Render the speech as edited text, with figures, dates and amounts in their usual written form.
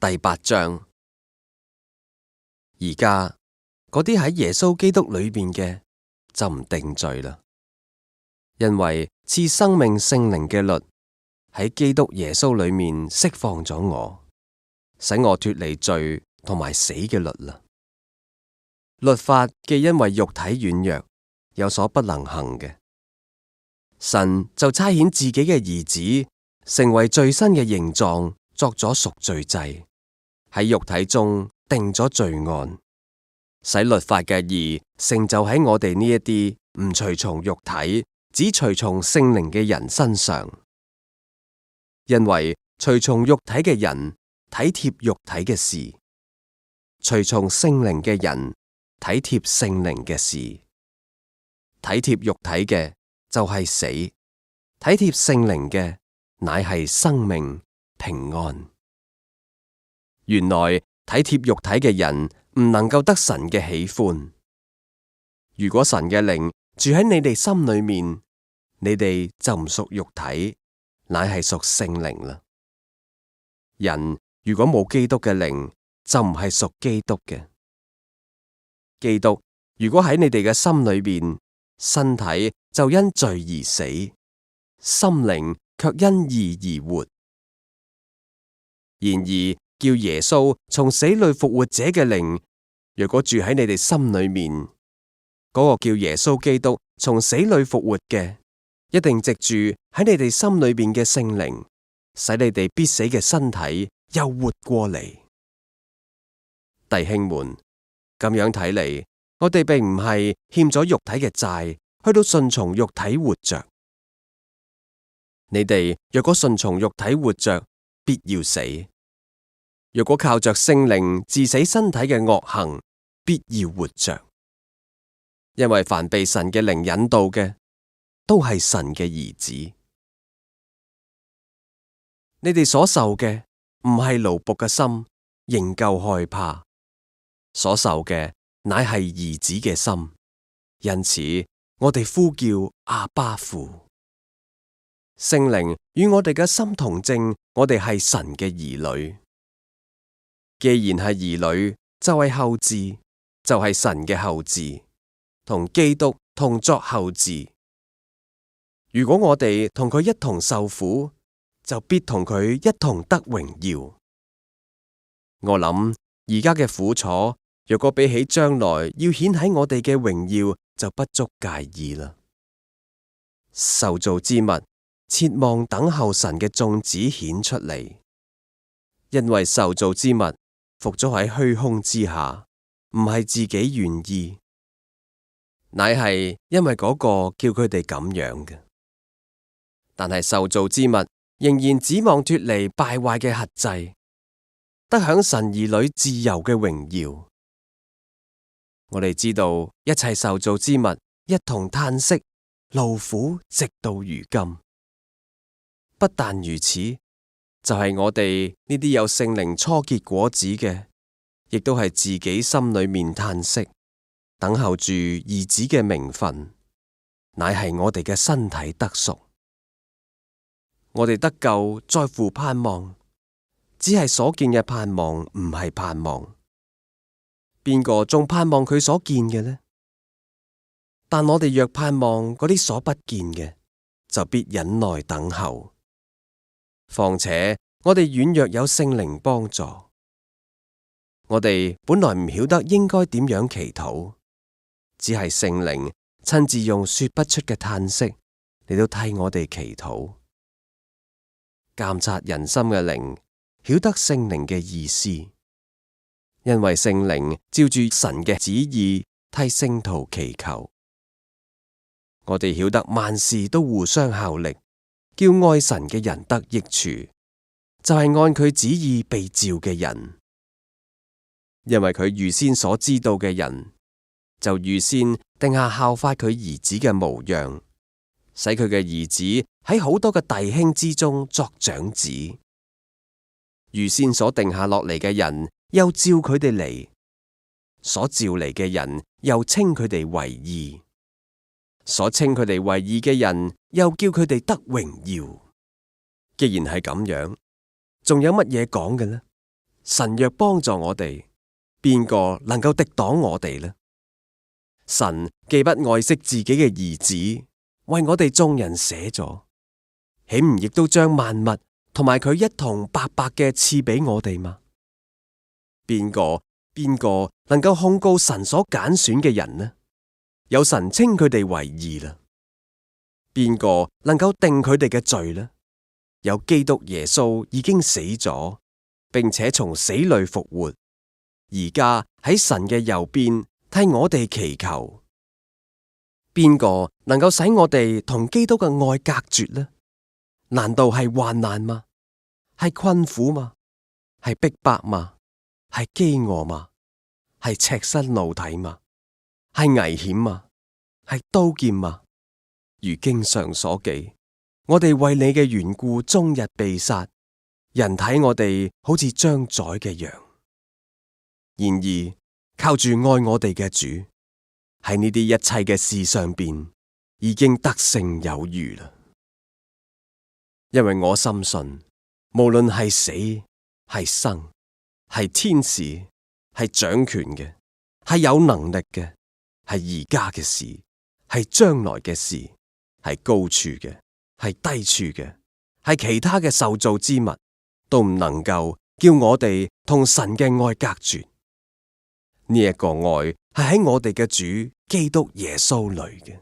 第8章。而家嗰啲喺耶穌基督裏面嘅就唔定罪啦，因為賜生命聖靈嘅律喺基督耶穌裏面釋放咗我，使我脫離罪同埋死嘅律啦。律法既因為肉體軟弱有所不能行嘅，神就差遣自己嘅兒子成為罪身嘅形狀，作咗贖罪祭，喺肉體中定咗罪案，使律法嘅義成就喺我哋呢一啲唔隨從肉體，只隨從聖靈嘅人身上。因為隨從肉體嘅人體貼肉體嘅事，隨從聖靈嘅人體貼聖靈嘅事。體貼肉體嘅就係死，體貼聖靈嘅乃係生命平安。原來體貼肉體嘅人唔能夠得神嘅喜歡。如果神嘅靈住喺你哋心裏面，你哋就唔屬肉體，乃係屬聖靈啦。人如果冇基督嘅靈，就唔係屬基督嘅。基督如果喺你哋嘅心裏面，身體就因罪而死，心靈卻因義而活。然而叫耶穌從死裏復活者嘅靈，若果住喺你哋心裏面，嗰個叫耶穌基督從死裏復活嘅，一定藉住喺你哋心裏面嘅聖靈，使你哋必死嘅身體又活過嚟。弟兄們，咁樣睇嚟，我哋並唔係欠咗肉體嘅債，去到順從肉體活着。你哋若果順從肉體活着，必要死；若果靠着聖靈治死身體嘅惡行，必要活着。因為凡被神嘅靈引導嘅，都係神嘅兒子。你哋所受嘅唔係奴僕嘅心，仍舊害怕；所受嘅乃係兒子嘅心。因此，我哋呼叫阿爸父。聖靈與我哋嘅心同證，我哋係神嘅兒女。既然係兒女，就係後嗣，就係神嘅後嗣，同基督同作後嗣。如果我哋同佢一同受苦，就必同佢一同得榮耀。我諗而家嘅苦楚，若果比起將來要顯喺我哋嘅榮耀，就不足介意啦。受造之物切望等候神嘅眾子顯出嚟，因為受造之物伏咗喺虛空之下，唔係自己願意，乃係因為嗰個叫佢哋咁樣嘅。但係受造之物仍然指望脫離敗壞嘅轄制，得享神兒女自由嘅榮耀。我哋知道一切受造之物一同嘆息勞苦，直到如今。不但如此，就係我哋呢啲有聖靈初結果子嘅，亦都係自己心裏面嘆息，等候住兒子嘅名分，乃係我哋嘅身體得贖。我哋得救在乎盼望，只係所見嘅盼望，唔係盼望。邊個仲盼望佢所見嘅呢？但我哋若盼望嗰啲所不見嘅，就必忍耐等候。況且我哋軟弱有聖靈幫助，我哋本來唔曉得應該點樣祈禱，只係聖靈親自用說不出嘅嘆息嚟到替我哋祈禱。監察人心嘅靈，曉得聖靈嘅意思，因為聖靈照住神嘅旨意替聖徒祈求。我哋曉得萬事都互相效力，叫愛神嘅人得益處，就係按佢旨意被召嘅人。因為佢預先所知道嘅人，就預先定下效法佢兒子嘅模樣，使佢嘅兒子喺好多嘅弟兄之中作長子。預先所定下落嚟嘅人，又召佢哋嚟；所召嚟嘅人，又稱佢哋為義；所稱佢哋為義嘅人，又叫佢哋得榮耀。既然係咁樣，仲有乜嘢講嘅呢？神若幫助我哋，邊個能夠敵擋我哋呢？神既不愛惜自己嘅兒子，為我哋眾人捨咗，豈唔亦都將萬物同埋佢一同白白嘅賜俾我哋嗎？邊個能夠控告神所揀選嘅人呢？有神稱佢哋為義啦。邊個能夠定佢哋嘅罪呢？有基督耶穌已經死咗，並且從死裏復活，而家喺神嘅右邊替我哋祈求。邊個能夠使我哋同基督嘅愛隔絕呢？難道係患難嗎？係困苦嗎？係逼迫嗎？係飢餓嗎？係赤身露體嗎？係危險嗎？係刀劍嗎？如經上所記，我哋為你嘅緣故終日被殺，人睇我哋好似將宰嘅羊。然而靠住愛我哋嘅主，喺呢啲一切嘅事上邊，已經得勝有餘啦。因為我深信，無論係死係生，係天使係掌權嘅，係有能力嘅，係而家嘅事，係將來嘅事，係高處嘅，係低處嘅，係其他嘅受造之物，都唔能夠叫我哋同神嘅愛隔絕。呢一個愛係喺我哋嘅主基督耶穌裏嘅。